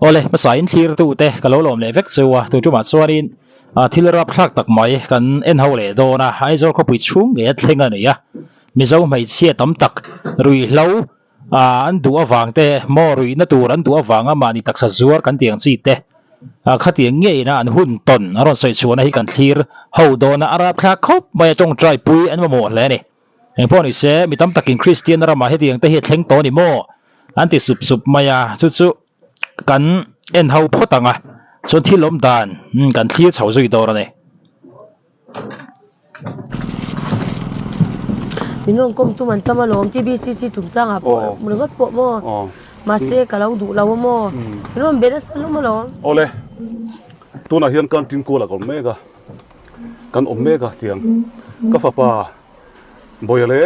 ole masain thir tu te kalolom le vek chuwa tu tuma chuanin thilrap thak tak mai kan en ho le do na ai zor ko pui chung nge thlenga ne ya mizo mai chia tam tak rui hlo an du awang te mo rui na tur an du awang ama ni taksa zuar kan tiang chi te khatiang nge na an hun ton aron soi chuan hi kan thlir ho do na arap thak khop mai tong trai pui an mo le ni eng poni se mi tam takin christian rama he tiang te he thleng to ni mo an ti sup sup maya chu chu kan en ho photanga chon thilom dan kan thlir chho zui dor ne minong kom tu man tamalom tbcc tum changa po mungot po mo mase kalau du law mo minong beres lo mo lo ole tu na hian kan tin ko la kon mega kan omega tiang ka fa pa boyale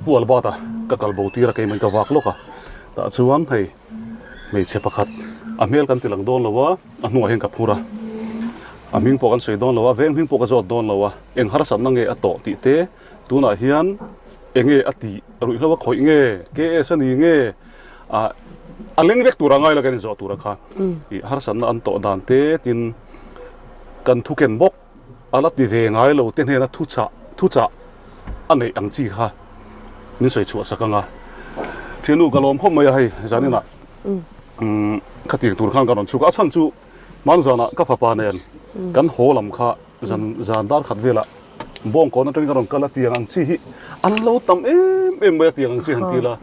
pual bata ka kalbo tira kai man ka wak loka ta chuan hei mei che pakhat amel kan tilang don lawa anu hen ka phura aming po kan sei don lawa veng hing po ka zot don lawa eng har san nange ato ti te tuna hian enge ati rui lawa khoi nge ke sani nge aleng vek tura ngai la kan zo tura kha I har san an to dan te tin kan thuken bok alat ti ve ngai lo ten hena thu cha anei ang chi kha min sei chu sakanga thenu galom khom mai hai zanina khating tur khang karon chuka chan chu manzana ka fa pa nen kan holam kha zandar khat vela bong ko na teng karon kala tiang ang chi hi an lo tam em mai tiang ang chi han tila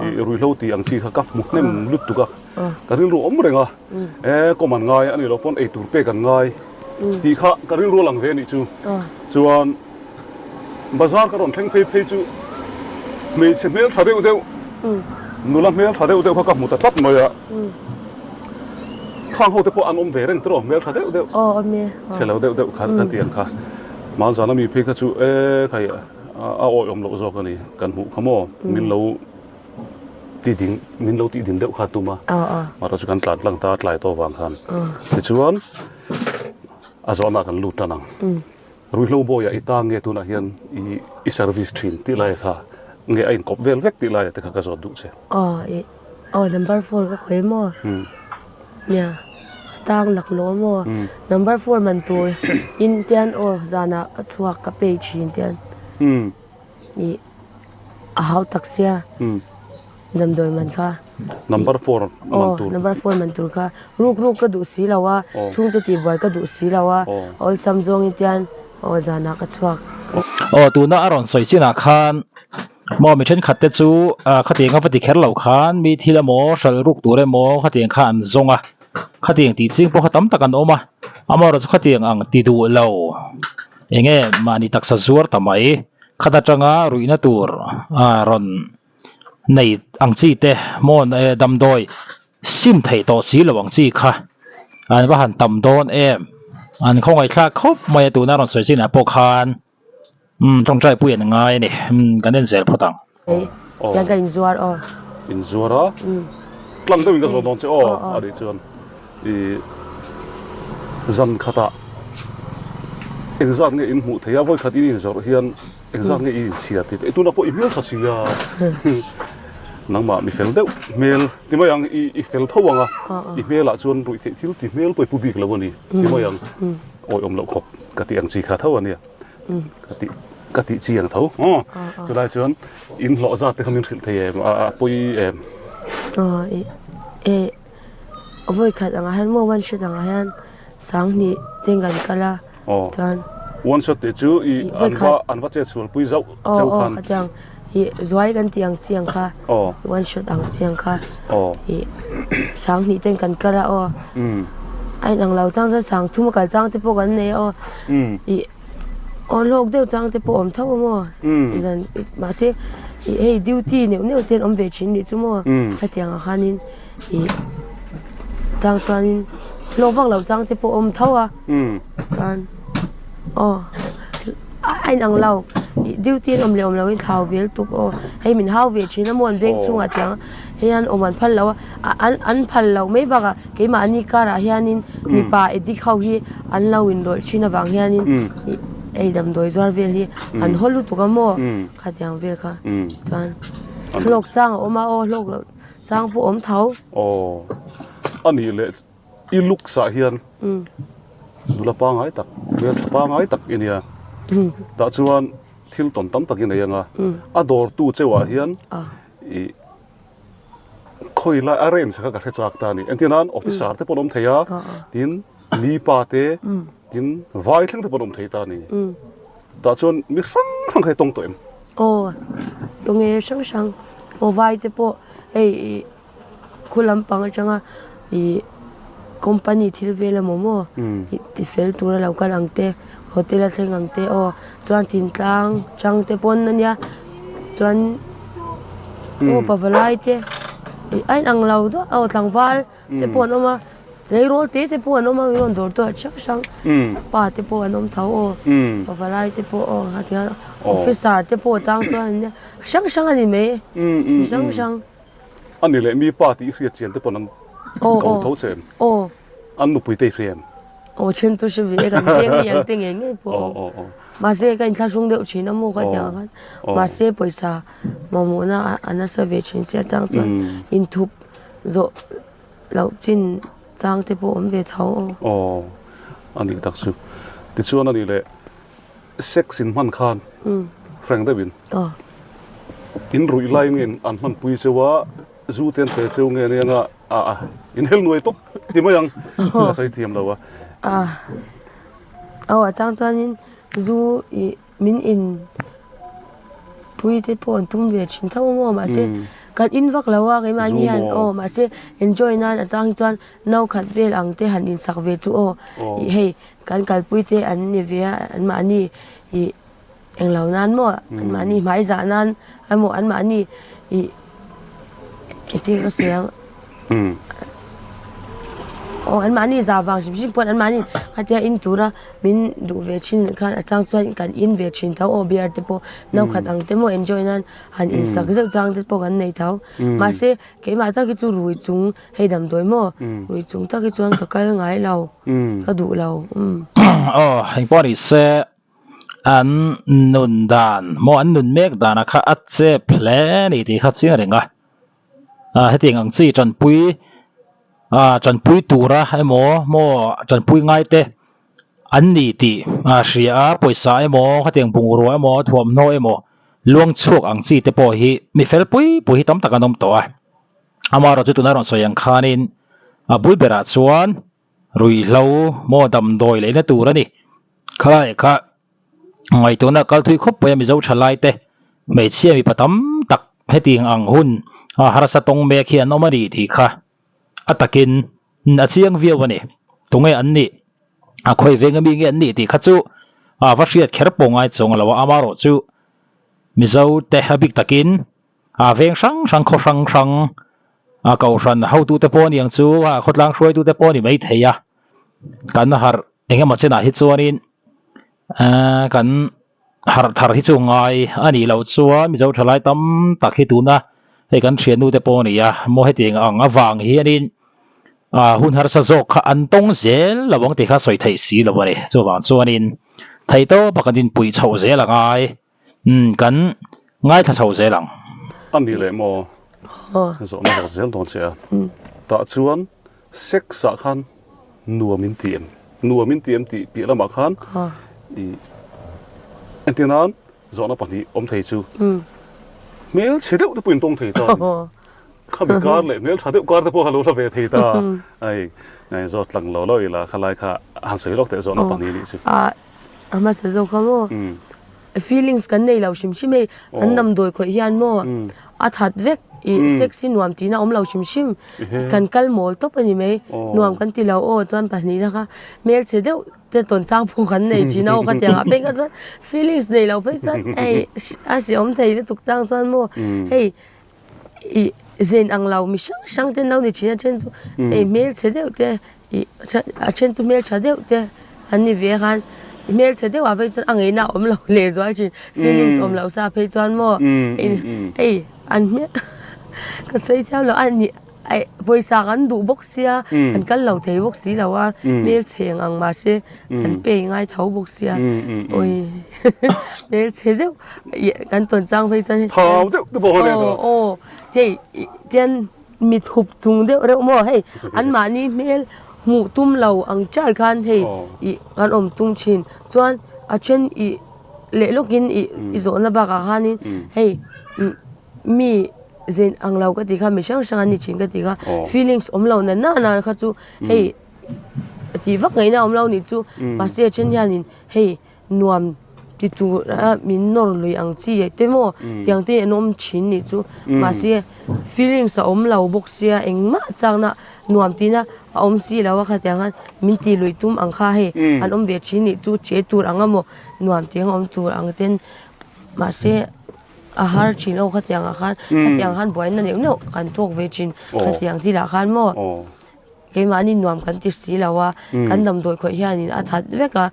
I rui lo ti ang chi kha ka mu nem lut tu ka karin ru om renga ko man ngai ani lo pon ei tur pe kan ngai ti kha karin ru lang ve ni chu chuan bazar karon theng phei chu me se mel thade u deu nula mel thade u deu kha ka mu ta tat mai ya khang ho te po an om ve reng tro mel thade u deu me se lo deu kan tiang kha mal zana mi phei kha chu khai a oi om lo zo ka ni kan mu khamo min lo ti ding deu kha tu ma ro chu kan tlat lang ta tlai to wang khan ti chuan a zona kan lut tanang rui lo boya itang nge tu na hian I service thin ti lai kha nge ain kop vel vek ti lai te kha ka zo du che number 4 ka khoi mo nya tang lak lo mo number 4 man tur in tian zana ka chuak ka pe chin tian I a hau taksia damdoi man kha number 4 man tur number 4 man tur kha ruk ka du si lawa chung te ti boy ka du si lawa ol samjong itian zana ka chuak tu na aron soi china khan mo mi then khatte chu khating a pati kher lo khan mi thila mo sal ruk ture mo khating khan zonga khating ti ching po khatam takan oma amaro chu khating ang ti du lo enge mani taksa zuar tamai khata tanga ruina tur ron nei ang chi te mon damdoi sim thei to si lawang chi kha an wa han tam don an khongai thla khop mai tu na ron soi sin a po khan trong trai puyen ngai ni kan den zel photang ya ga in zuar tlang de ga zo don che ari chuan I zan khata exam nge in mu theya voi khati ni zor hian exam nge in chia ti tu na po email khasia nangma mi fel deu mail ti mo yang I fel thawanga email a chuan rui the thil ti mail poi public lawani ti mo yang oi om lo khop kati ang chi kha thawani kati chi ang thaw chulai chuan in lo za te khamin thil thei poi voi khat anga han mo one shot anga han sang ni tengan kala chan one shot te chu I anwa che chul pui zau khan khatyang I zwai kan tiang chiang kha one shot ang chiang kha I sang ni tengan kala ai nang lau chang sa sang thum kal chang te po kan ne I on lok deu chang te po om thaw mo zan ma se hey duty ne ten om ve chin ni chu mo khatyang khanin I chang chuanin lovak lo chang te po om thawa chan ai nang lau duty om le om lo in thau vel tuk hei min hau ve china mon veng chunga tiang hian oman phal lo an phal lo mai baga ke ma ani kara hianin mi pa edi khau hi an lo in dol china bang hianin ei dam doi zor vel hi an holu tuka mo khatyang vel kha chan lok chang oma lok chang po om thau anh đi lệ iluk sa hiền nula pa ngai tak mel thapa ngai tak inia ta chuan thil ton tam takin nei anga ador tu chewa hian i khoi la arrange ka ka chak ta ni entinan officer te ponom theya tin mi pa te tin vai thleng te ponom thei ta ni ta chuan mi sang khai tong to em tong e sang vai te po ei khulam pang changa i company thil vela momo ti fel tura lo kan angte hotel thleng angte chuan tin tlang chang te pon ania chuan pavalai te ai ang lo do tlang wal te pon oma leirol te pon oma ron dor to sang pa te pon om thau pavalai te po hatia officer te po chang chuan sang ani me sang anh đi lệ mi pa ti khriat chen te ponam cầu thấu chen anh nụ bụi tây chen chen tu shi ve kan teng yang teng eng po ma se kan thla sung deuh chin amu ka ja kan ma se poisa mamu na ana sa ve chin se chang chuan in thup zo lo chin chang te po om ve thau anh đi tak chu ti chuan anh đi lệ sex in man khan frank da bin in rui lai ngin an man pui sewa zu ten pe cheu nge ne nga in hel nuai top ti mo yang la sai thiam lo chang chuan in zu min in pui te pon tum ve chin thau mo ma se kan in vak lawa ke ma ni han ma se enjoy nan chang chuan nau khat vel ang te han in sak ve chu hei kan kal pui te an ni ve an ma ni i eng lo nan mo an ma ni mai za nan amo an ma ni i ti ka siang an ma ni za wang sim pon an ma ni hatia in tura min du ve chin khan achang chuan kan in ve chin thau biar te po nau khat ang te mo enjoy nan han in sak zau chang te po kan nei thau ma se ke ma ta ki chu rui chung hei dam doi mo rui chung ta ki chuan ka kal ngai lo ka du lo hei pori se an nun dan mo an nun mek dan a kha at che ple ni ti kha chiang renga heting ang chi chan pui tura mo chan pui ngai te an ni ti hria poisa khateng bungro thuam no luang chuk ang chi te po hi mi fel pui tam tak anom to amaro chu tunai ron soyang khanin bui bera chuan rui hlo mo dam doi le na tur ani khai kha ngai to na kal thui khop pe mi zo thalai te mei chia mi patam tak heting ang hun harasa tong me khian omari thi kha atakin a chiang viau ani tungai an ni khoi venga mi nge an ni ti kha chu va hriat kher pongai chong lawa amaro chu mizo te habik takin veng sang kho sang kau ran how tu te pon yang chu khotlang hroi tu te pon ni mai theya kan har engemaw chena hi chuanin kan har thar hi chu ngai ani lo chuwa mizo thalai tam tak hi tuna hei kan thian nu te pawh ni mo heting ang awang hi anin hun har sa zok kha an tong zel lawang te kha soi thei si lo ni chuwang chuanin thei to pakatin pui chho zel angai kan ngai tha chho zelang an ni le mo zo na zel don che ta chuan sex sa khan nuamin tiam ti pi lama khan i entinan zo na pani om thei chu mel chedeu de puin tong thei ta khabi kar le mel thadeu kar te po halo la ve thei ta ai ngai zo tlang lo loi la khalai kha han sei lok te zo na pani ni chu ama se zo khamo feelings kan nei lo shim ei an nam doi kho hian mo a that vek i sexy nuam tina om lo shim kan kal mol to pani me nuam kan ti lo chuan pani na kha mel chedeu te ton chang phu kan nei chino ka tiang pe ka chuan feelings nei lo pe chuan ei a si om thei le tuk chang chuan mo hei i zen ang lo mi sang te no ni china chen chu ei mel chedeu te i a chen chu mel chedeu te an ni ve han mel chedeu a pe chuan angai na om lo le zual chin feelings om lo sa pe chuan mo ei an me ka sei thau lo an ni ai poisa kan du boxia an kal lo thei boxi lawa mel cheng ang ma se kan pe ngai thau boxia oi mel chedeu kan ton chang phei chan thau deu tu bo le thei tian mit hup chung de re mo hey an mani mel mu tum lo ang chal khan hey I kan tum chin chuan a chen I le lokin I zo na ba ka hanin hey mi zen ang lo ka ti kha mi sang sang ani chin ka ti kha feelings lo na kha chu hey ti vak ngai na lo ni chu ma se chen yanin hey nuam ti tu min nor lui ang chi te mo tiang te enom chin ni chu ma se feelings lo bok sia eng ma chang na nuam ti na si lawa kha tiang min ti lui tum ang kha he an ve chin ni chu che tur angamo nuam tiang tur ang ten ma se a har chin o kha tiang han boy na no kan tok ve chin kha tiang ti la khan mo ke mani nuam kan ti si lawa kan dam doi khoi hianin a that veka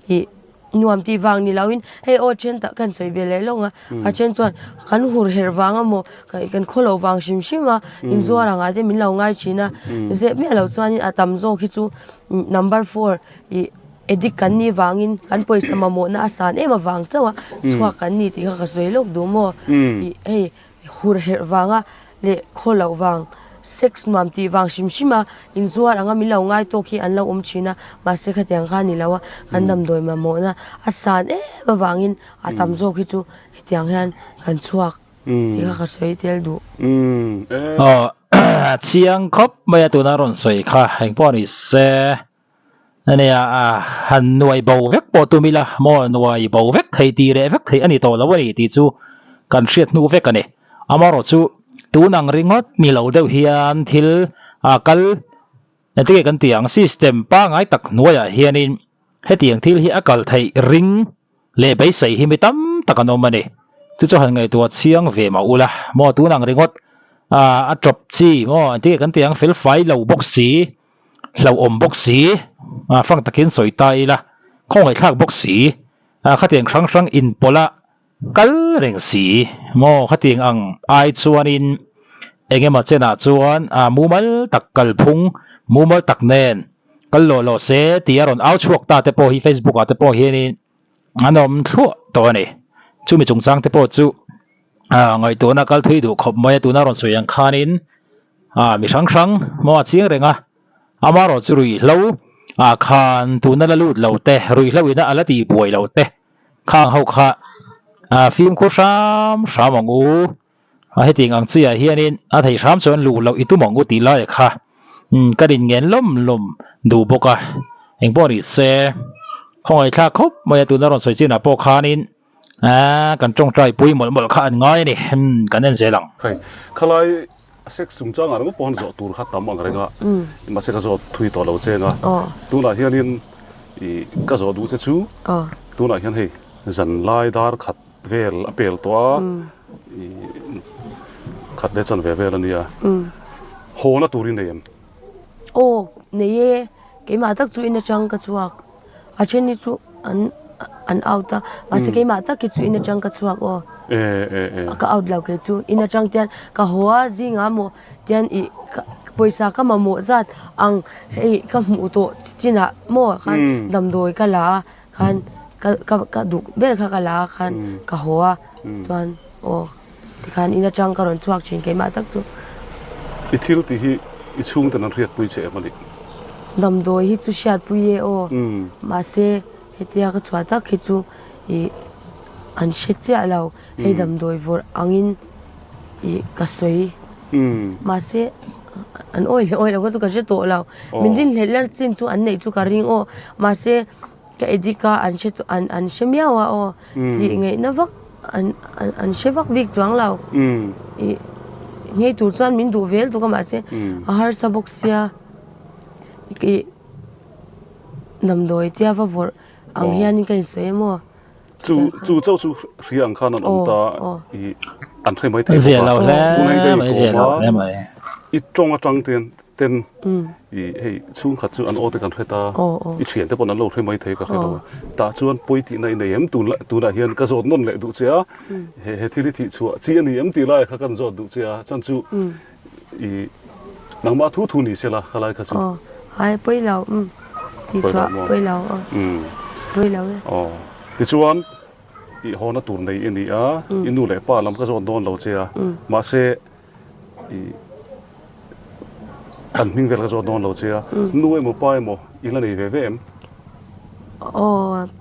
hi nuam ti wang ni lawin hey o chen ta kan soi be le longa a chen chuan kan hur her wanga mo kan kholo wang shim shima in zuar anga te min lo ngai china ze me lo chuan a tam zo khi chu number 4 I edik kan ni wangin kan poisa ma mo na asan ema wang chawa chwa kan ni ti kha soi lok du mo hey hur her wanga le kholo wang sex nuam ti wang shim shima in zuar anga mi lo ngai to khi an lo china ma se kha tiang kha ni lawa kan dam doi ma mo na asan ma wangin atam zo khi chu tiang han kan chuak ti kha soi tel du chiang khop mai tu na ron soi kha heng po ni se ania han nuai bo vek po tu mi la mo nuai bo vek thei ti re vek thei ani to lo ri ti chu kan hriat nu vek ani amaro chu tu nang ringot mi lo deuh hian thil kal ati kan tiang system pa ngai tak nuaya hianin he tiang thil hi akal thei ring le bai sei hi mi tam takano mani tu cho han ngai tu chiang ve ma ula mo tu nang ringot a drop chi mo ati kan tiang fil fai lo box si lo om box si phang takin soi tai la khong ai thak box si kha tiang sang in pola kal reng si mo khating ang ai chuanin engema chena chuan mumal takkal phung mumal taknen kal lo se tiaron au chuak ta te po hi Facebook te po hi ni anom thu to ni chumi chungchang te po chu ngai to na kal thui du khop mai tu na ron soyang khanin mi sang mo chiang renga amaro churui lo khan tu na la lut lo te rui lo ina alati buai lo te khang ho kha phim ko sam angu he ting ang chia hianin a thei sam chon lu lo itu mangu ti la kha karin ngen lom du boka eng bori se khoi tha khop mai tu na ron soi china po khanin kan tong trai pui mol kha an ngai ni kan en zelang khai khalai sex sung chang ar ngo pon zo tur kha tam ang renga ma se ka zo thui to lo chenga tu la hianin I ka zo du che chu tu la hian hei zan lai dar khat vel apel to khát để chân về về lần nha, hồ nó tụi này em, này cái mà tắc tụi nó chẳng cái chuột, ở trên này tụi ăn out ta, mà sẽ cái mà tắc cái tụi nó chẳng cái chuột cái out lâu cái tụi nó chẳng tiền, cái hoa gì ngã mồ tiền paysa ka mamuzat ang ka muto china mo kan damdoi ka la kan ka duk ber kha kala kan ka hoa chuan ti khan ina chang karon chuak chin ke ma tak chu ithil ti hi I chung tan riat pui che mani damdoi hi chu shat pui ma se hetia ka chwa tak hi chu an shecha lo he damdoi vor angin ka soi ma se an oi lo ko ka je to lo min rin helar chin chu an nei chu ka ring ma se ka edika an she an shemiawa ti ngai na vak an shevak big chuang lo ngei tu chuan min du vel tu ka ma se a har sabok sia ki namdoi tia va vor ang hian kai se mo chu chu riang khan an ta I an thai mai thai zia lo le mai I trong atang ten hei chung khat chu an o te kan theta I thian te pon an lo thai mai thai ka thelo ta chuan poiti nei nei em tu la hian ka zot non le du chia he thili thi chu chi ani em ti lai kha kan zot du chia chan chu I nangma thu ni sela khalai kha chu hai poi lo ti chwa poi lo ti chuan I hona tur nei ani inu le pa lam ka zot don lo chia ma se อันมิ่งเวลาจะโดนเราเชียนู้ยโมป้ายโมอีกแล้วนี่เวมอ๋อ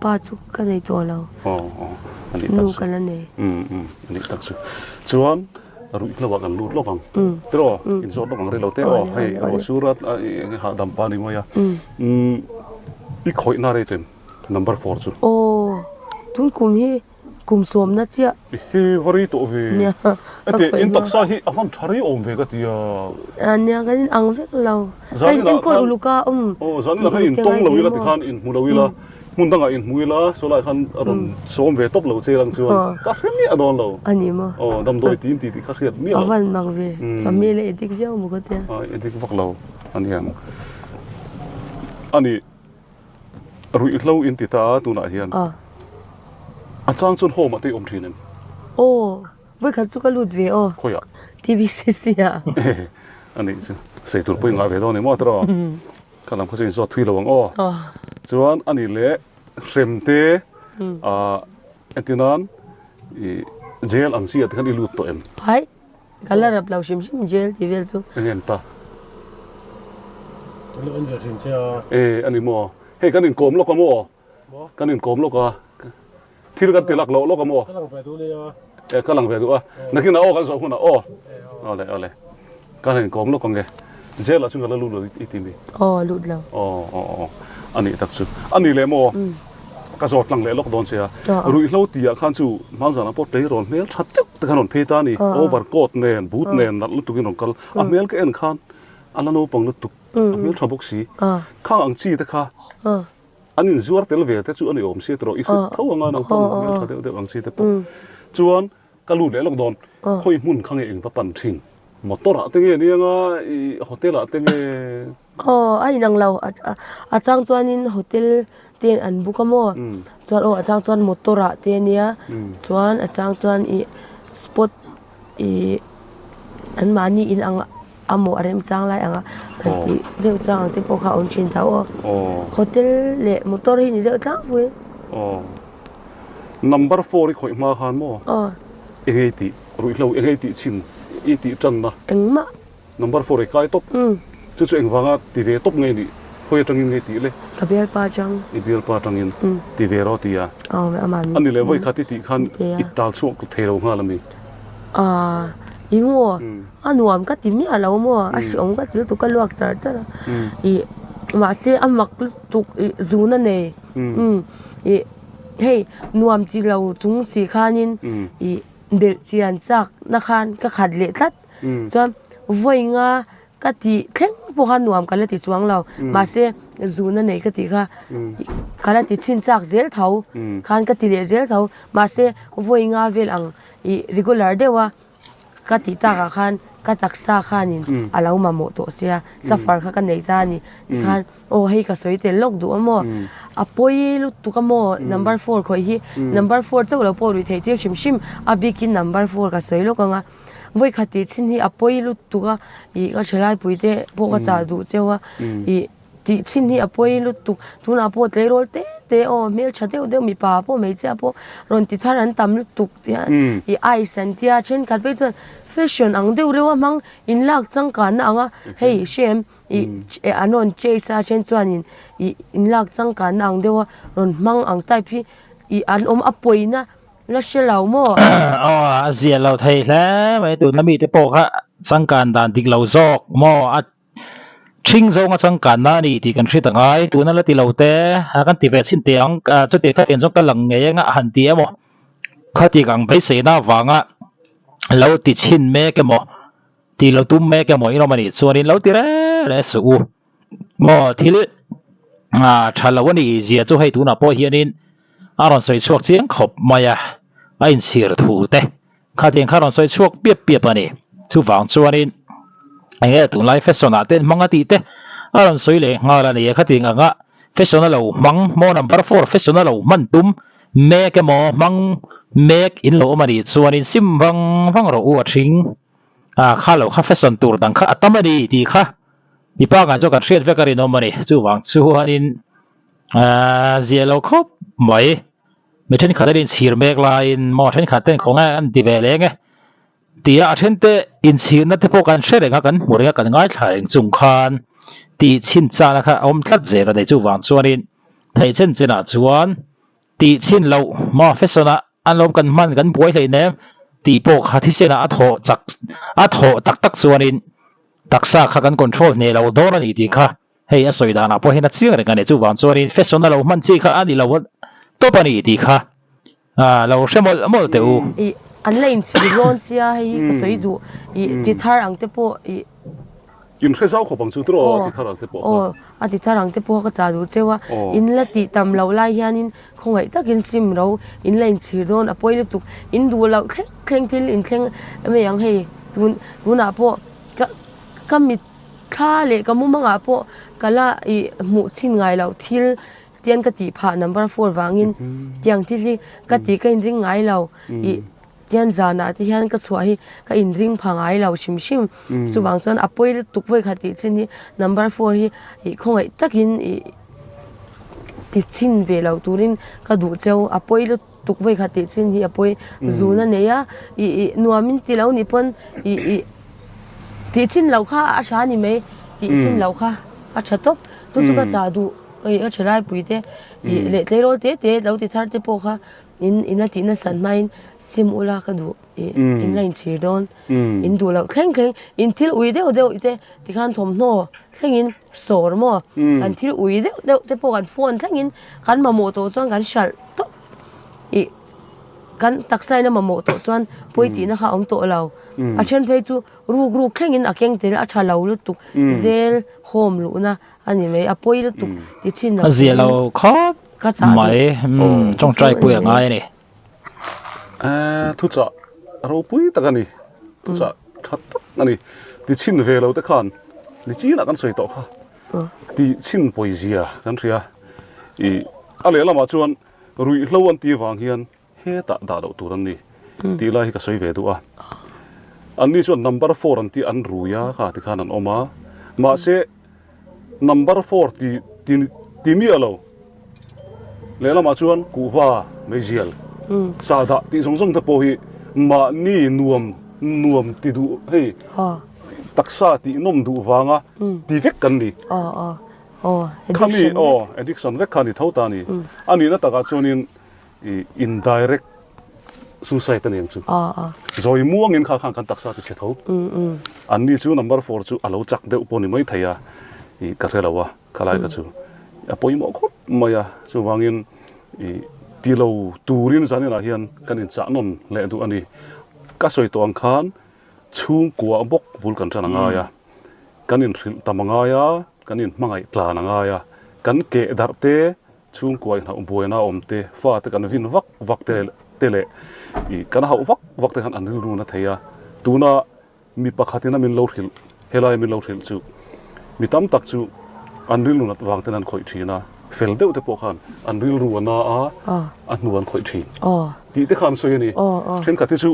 ป้าจุกกันในตัวเราอ๋ออันนี้นู้กันแล้วเนี่ยอันนี้ตักสุชวนรู้อีกแล้วว่ากันรู้โลกังเตออินโซโลกังเรื่องเราเตอให้เราสุรัตหาดัมปานิมายาอีกคอยน่าเรเต็ม number 4สุดโอ้ทุนกลุ่มที่กลุ่มสวมนะเจ้าเฮ้วารีตัวเวเนี่ยแต่อินตักซาฮีอฟันชารีอมเวก็ที่อันเนี้ยก็อินอังเวกเราไอ้อินคนอุลุกาโอ้สันนี่ให้อินตงเราวิลาติคันอินมูลาวิลามุนตั้งอินมูลาโซลาคันอารมณ์สวมเวตบเราเจรังชวนก็เรียนโดนเราอันนี้มั้งโอ้ดำโดยตีนตีที่เขาเรียนเมียเราอันมังเวก็มีเลยที่เจ้ามุกเตี้ยเอที่พวกเราอันนี้อันนี้รู้อีกแล้วอินติตาตัวไหนเฮียนอาจารย์ส่วนโฮมาที่อมทีนึงโอ้เว้ยขัดจุกลุดเวโอคุยอ่ะทีวีซีซีอ่ะอันนี้เสียตัวปุ่นงาเวทนี่มั่วตรอขณะเขาจะสอดทวีระวังส่วนอันนี้เละเซมเตเอ็นตินันเจลอังเซียที่เขาได้ลุดตัวเอ็มไปกันแล้วรับเราชิมเจลที่เวลซูเงินตาลุนเวทินเชียอันนี้มั่วเฮ้กันหนึ่งโกมโลกมั่วกันหนึ่งโกมโลกที่เรากันติดหลักโลกมั่วกำลังไปดูเลยกำลังไปดูนักกินเอากันสองคนเอาเลยการเห็นกองลูกกองแกเจ้าละซึ่งกันแล้วรู้เลยอีทีนี้รู้แล้วอันนี้ตักสุอันนี้เลยโมกระสอบหลังเลยลูกโดนเสียรู้เราตีอ่ะขันจูมันจะนับพอเตะรอนเมลชัดจุดแต่ขนมเพตานี่โอเวอร์โคตเนนบูทเนนนัดลุตุกินของกันเมลก็เอ็นขันอันนั้นโอปังลุตุกเมลชอบบุกสีข้างอังซีแต่ค่ะอันนี้zuarเตลเวแต่จู่อันนี้อมเสียตรออีกเท่างั้นนังปังเมลชัดเดี๋ยวอังซีแต่ปุ๊บจวนกระลุดเลยลูกโดนค่อยมุ่นข้างเองปั๊บปั่นทิ้งมอเตอร์อะเต็งเนี่ยง่ายโฮเทลอะเต็งไอ้นางเราอาจารย์จวนนินโฮเทลเตียนอันบุกโมจวนอาจารย์จวนมอเตอร์อะเตียนเนี่ยจวนอาจารย์จวนสปอตอันมานี่อินอังอาโมอะไรมันจังไรอังที่เรื่องจังที่พวกเขาอันชินเท่าโฮเทลเล่มอเตอร์นี่เรื่องจังเว้ยnumber 4ที่คอยมาหานโมเอเกติรู้อีกแล้วเอเกติชินอีติจันนะเอ็งมะ number 4ไกลตบจู่ๆเอ็งฟังอ่ะตีเวตบไงดิคุยจังยินไงตีเลยกับเบลปาจังเบลปาจังยินตีเวรอตีอ่ะอามันอันนี้เลยว่าขัดติขันอิตาลช่วงเทโรงงานละมีอีมัวอันนวมก็ติมีอะไรมัวอาชิองก็ติตุกลวกจัดจ้ะอีมาเสียอันมักตุกจูนั่นเองเฮ้ยนวมที่เราจุงสีขานินอีเด็กเจียนจากนักขันก็ขัดเละทัดจนวัยงาก็ตีเข่งพวกนวมกันเลยติดช่วงเรามาเสียจูนั่นเองก็ตีค่ะกันเลยติดชินจากเจลเท้าขันก็ตีเจลเท้ามาเสียวัยงาเวลังอีregularเดียวว่าก็ติดตาขันก็ตักซาขันินอะไรมาโมโตเสียซัฟฟาร์ขันในตานี่ขันโอ้ให้ก็สวยแต่ลกดูอ่ะโมอ่ะพอยลุตุกโม number 4คอยฮี number 4เจ้าเราพอรู้ที่เที่ยวชิมอ่ะบิกิน number 4ก็สวยลกอ่ะวัยขัดติดชินฮีอ่ะพอยลุตุกอ่ะอีก็เชลัยปุยเตะพวกก็จะดูเจ้าว่าอีติดชินฮีอ่ะพอยลุตุกทุนอ่ะพอเตะโรลเตะโอ้เมลชัดเดียวมีป่าพอไม่เจ้าพอรอนติดทารันตำลุตุกที่อีไอสันที่อ่ะเช่นกันไปจนfashion ang deu rewa mang in lak chang kan na anga hei shem I anon chase a chen chuanin in lak chang kan na ang dewa ron mang ang tai phi I an apoina la shelau mo zia lo thei hla mai tu na mi te po kha chang kan dan dik lo zok mo a thing zong a chang kan na ni ti kan thri tangai tu na la ti lo te ha kan ti ve chin te ang chu te kha ten jong ka lang nge nga han ti mo kha ti gang bai se na wanga lâu thì chín mẹ cái mỏ thì lâu tụm mẹ cái mỏ nó mà đi xua đi lâu thì đấy sự mỏ thì lệ trả lâu này giờ cho hay tụi nó bỏ hiện in rồi xoay chuộc tiếng khop mày anh xỉa thủ thế khai tiền khai rồi xoay chuộc biết anh này chú vàng xua đi anh ấy tụi lại fashion à tên măng tí thế rồi xoay lệ ngay là này khai tiền ngã fashion lâu măng mỏ number 4 fashion lâu măng tụm mẹ cái mỏ măng make in lo mani chuanin sim wang ro u thing kha lo kha fashion tur dang kha atamani ti kha ipa ga jo ka thriat vekari no mani chu wang chuanin zelo khop mai me then kha den sir mek lain mo then kha ten khonga an ti ve le nge tia athente in chin na te po kan hre renga kan muringa kan ngai thlai chung khan ti chin cha na kha om tlat zera dei chu wang chuanin thei chen chena chuan ti chin lo ma fesona an lom kan man kan buai hlei ne ti po kha thi sena a tho tak tak chuanin taksa kha kan control ne lo dor ani ti kha hei a soida na po hena chiang renga ne chu wang chuanin fesona lo man chi kha ani lo to pani ti kha lo hремol mol te u an lein chi ron sia hi ka soi du ti thar ang te po in khe zau kho bang chu tro ti tharang te po a ti tharang te po ka cha du chewa in la ti tam lo lai hianin khongai takin sim ro in lein chi ron a poi tuk in du lo khleng thil in khleng me yang hei tu na po ka mi kha le ka mu manga po kala I mu chin ngai lo thil tian ka ti pha number 4 wangin tiang thili ka ti ka in ring ngai lo I tian zana ti hian ka chua hi ka in ring phangai lo shim chu wang chon apoi tuk voi khati chin hi number 4 hi khongai takin ti chin ve lo turin ka du cheu apoi tuk voi khati chin hi apoi zuna neya nuamin ti lo ni pon ti chin lo kha a sha ni me ti chin lo kha a thatop tu ka cha du a thlai puite le tlero te lo ti thar te po kha in la ti na san main sim ula ka du in line chi don in du lo khleng in thil ui deu ite ti khan thom no khleng in sor mo kan thil ui deu te po kan phone khleng in kan ma mo to chuan kan shal to kan taksai na ma mo to chuan poi ti na kha om to lo a chen phei chu ru khleng in a keng tel a tha lo lu tuk zel home lu na ani mai a poi lu tuk ti chin na zia lo kho ka cha mai trong trai pu ngai ni thu cha ro pui ta kan ni thu cha that ani ti chin ve lo te khan ni chi na kan soi to kha ti chin poi zia kan ria a le lama chuan rui hlo an ti wang hian he ta da do tur an ni ti la hi ka soi ve du a an ni chuan number 4 an ti an ruya kha ti khan an oma ma se number 4 ti mi alo le lama chuan ku wa me zial sa da ti song te po hi ma ni nuam ti du hei taksa ti nom du wanga ti vek kan ni khami addiction vek khani thota ni ani na taka chuanin indirect suicide ani chu zoi muang in kha khang kan taksa tu che tho an ni chu number 4 chu alo chak de uponi mai thaya ka relawa khalai ka chu apoi mo khop maya chu wangin tilo turin zanina hian kanin cha non le du ani ka soi to ang khan chung kwa bok bul kan chana nga ya kanin thil tamanga ya kanin mangai tla na nga ya kan ke darte chung kwa na buena omte fa te kan vin vak te le kan hau vak te han an ru na theya tuna mi pakhatina min lo thil helai min lo thil chu mi tam tak chu an ril na wang tenan khoi thina fel deuh te po khan an ril ruana a nuan khoi thi ti te khan soi ni then ka ti chu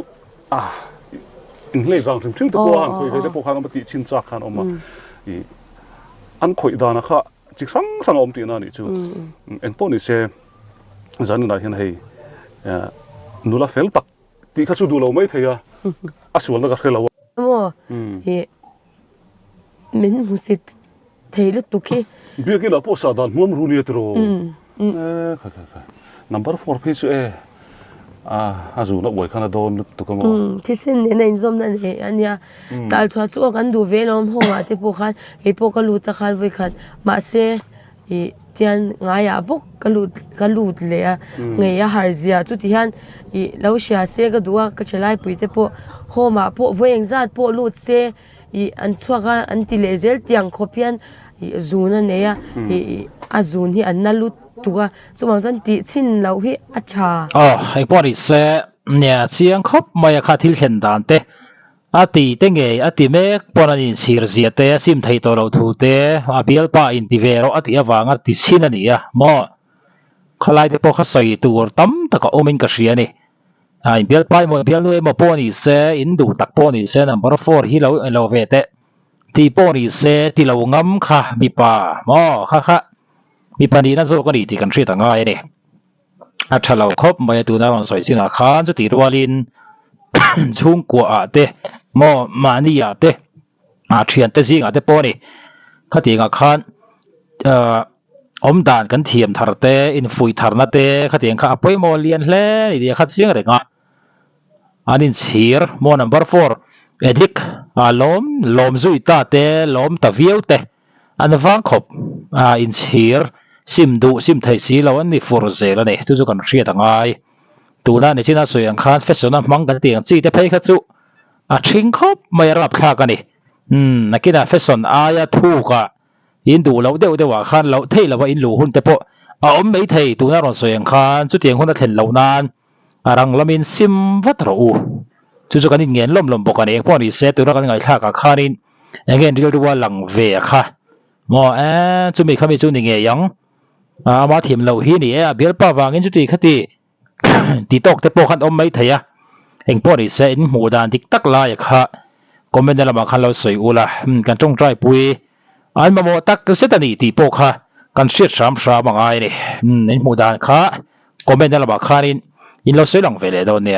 in le wang thim te po han khoi ve te po khan am ti chin cha khan oma an khoi dana kha chik sang om ti na ni chu en po ni se zan na hian hei nula fel tak ti kha chu du lo mai theya aswal na ka khela wa mo he min musit theilu tukhi biaki la po sa dan muam ru ni tro number 4 page azu na wai khana don tu ka mo thisin ne nei zom na he ania tal chwa chu kan du velom ho ma te po khan he po ka lu ta khal voi khan ma se tian nga ya bok ka lut le nge ya har zia chu ti han lo sha se ka duwa ka chelai pui te po ho ma po voeng zat po lut se an chhuaka an ti le zel tiang khopian zuna neya azun hi an nalut tuga chuma zan ti chin lo hi acha ai pori se nya chiang khop maya kha thil hlen dan te ati tenge ati mek poranin sir zia te sim thei to lo thu te abial pa in ti vero ati awanga ti sin ani a mo khalai te po kha soi tur tam taka omin ka hria ni ai bial pai mo bial nu emo poni se in du tak poni se number 4 hi lo ve te ti poni se ti lo ngam kha mi pa mo kha mi pani na zo ko ni ti kan thri ta ngai ni a thalo khop mai tu na ron soi sina khan chu ti rualin chung kwa te mo mani ya te thian te zinga te poni khati nga khan om dan kan thiam thar te in fui thar na te khati kha apoi mo lian hle ni dia khat sing renga anin chir mo number 4 edik lom zui ta te lom ta viau te an wang khop in chir sim du sim thai si lo an ni for zel ani tu chu kan hria tangai tuna ni china soi ang khan fashion mang kan tiang chi te phei kha chu thing khop mai rap kha ka ni nakina fashion aya thu ka in du lo deuh dewa khan lo thei lo in lu hun te po om mei thei tuna ron soi ang khan chu tiang hun a thlen lo nan arang lamin sim vat ro u chu chu kan in ngen lom bokani po ni se tu ra kan ngai thla ka khanin again ri ri wa lang ve kha mo chu mi khami chu ni nge yang ma thiam lo hi ni bial pa wangin chu ti khati ti tok te po khan om mai thaya eng po ni se in mu dan dik tak la ya kha comment la ma khan lo soi ula kan tong trai pui an ma mo tak se ta ni ti po kha kan shit ram sha ma ngai ni in mu dan kha comment la ma khanin in lo soi lang ve le do ne